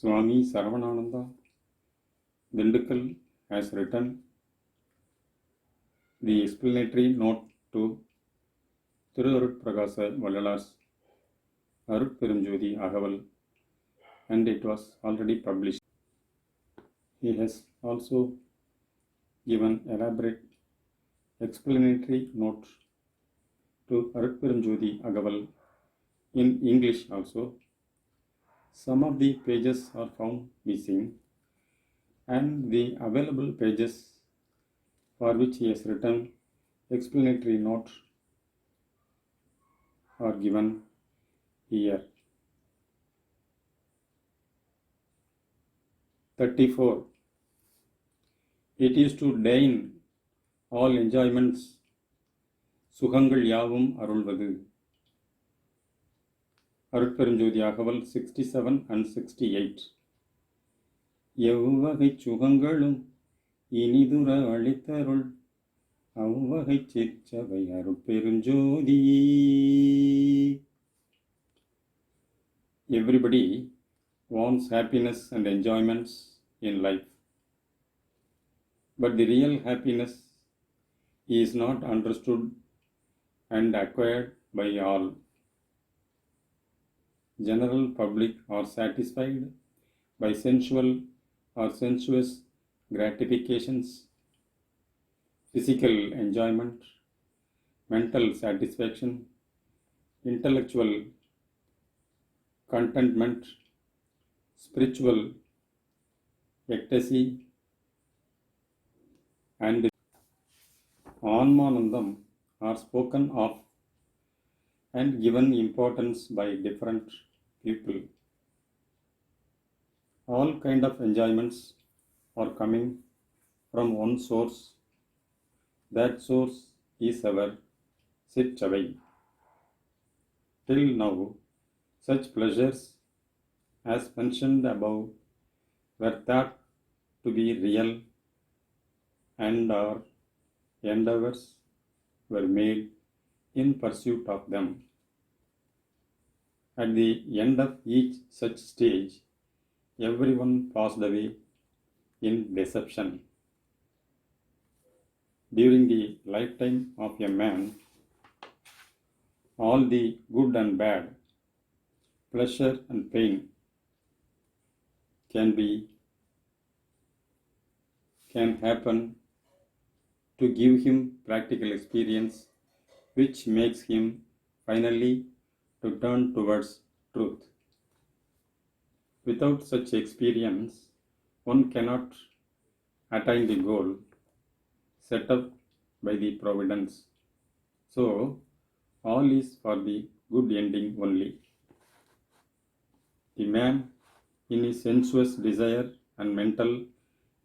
Swami Saravanananda Dindukkal has written the explanatory note to Thiruvuruprakasa Vallalar's Arutperum Agaval, and it was already published. He has also given elaborate explanatory note to Arutperum Agaval in English also. Some of the pages are found missing, and the available pages for which he has written explanatory note are given here. 34. It is to deign all enjoyments, சுகங்கள் யாவும் அருள்வது. அருட்பெருஞ்சோதி அகவல் 67 and 68. எவ்வகை சுகங்களும் இனிதுர அளித்தருள் அவ்வகை சிற்சபை அருட்பெருஞ்சோதி. Everybody wants happiness and enjoyments in life, but the real happiness is not understood and acquired by all. General public are satisfied by sensual or sensuous gratifications, physical enjoyment, mental satisfaction, intellectual contentment, spiritual ecstasy, and Anmanandam are spoken of and given importance by different people. All kind of enjoyments are coming from one source. That source is our Sitchavai. Till now, such pleasures as mentioned above were thought to be real, and our endeavors were made in pursuit of them. At the end of each such stage, everyone passed away in deception. During the lifetime of a man, all the good and bad, pleasure and pain can happen to give him practical experience, which makes him finally to turn towards truth. Without such experience, one cannot attain the goal set up by the providence. So, all is for the good ending only. The man, in his sensuous desire and mental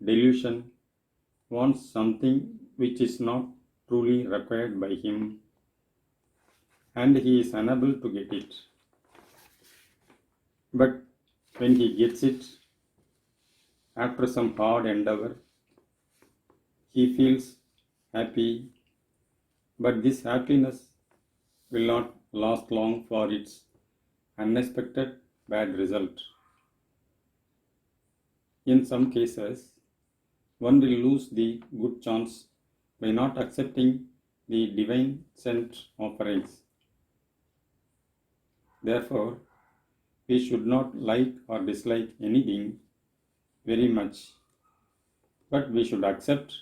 delusion, wants something which is not truly required by him, and he is unable to get it. But when he gets it, after some hard endeavor, he feels happy, but this happiness will not last long for its unexpected bad result. In some cases, one will lose the good chance by not accepting the divine sent offerings. Therefore, we should not like or dislike anything very much, but we should accept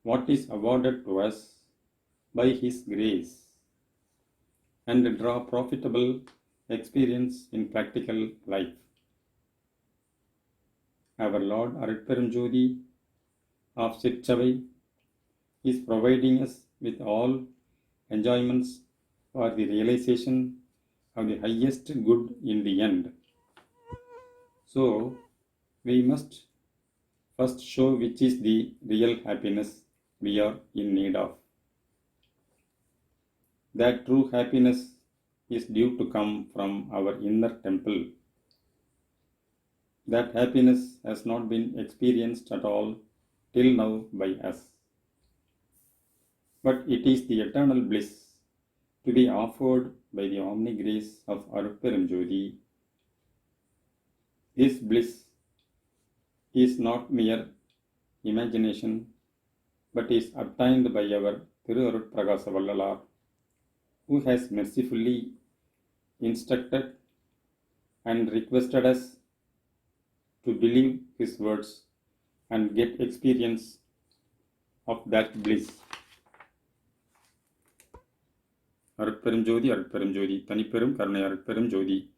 what is awarded to us by His grace and draw profitable experience in practical life. Our Lord Arutperum of Sitchavai is providing us with all enjoyments for the realization of the highest good in the end. So, we must first show which is the real happiness we are in need of. That true happiness is due to come from our inner temple. That happiness has not been experienced at all till now by us. But it is the eternal bliss to be offered by the omni grace of Arutperum Jodi. This bliss is not mere imagination, but is obtained by our Thiru Arutpragasa Vallalar, who has mercifully instructed and requested us to believe his words and get experience of that bliss. அருட்பெரும் ஜோதி அருட்பெரும் ஜோதி தனிப்பெரும் கருணை அருட்பெரும் ஜோதி.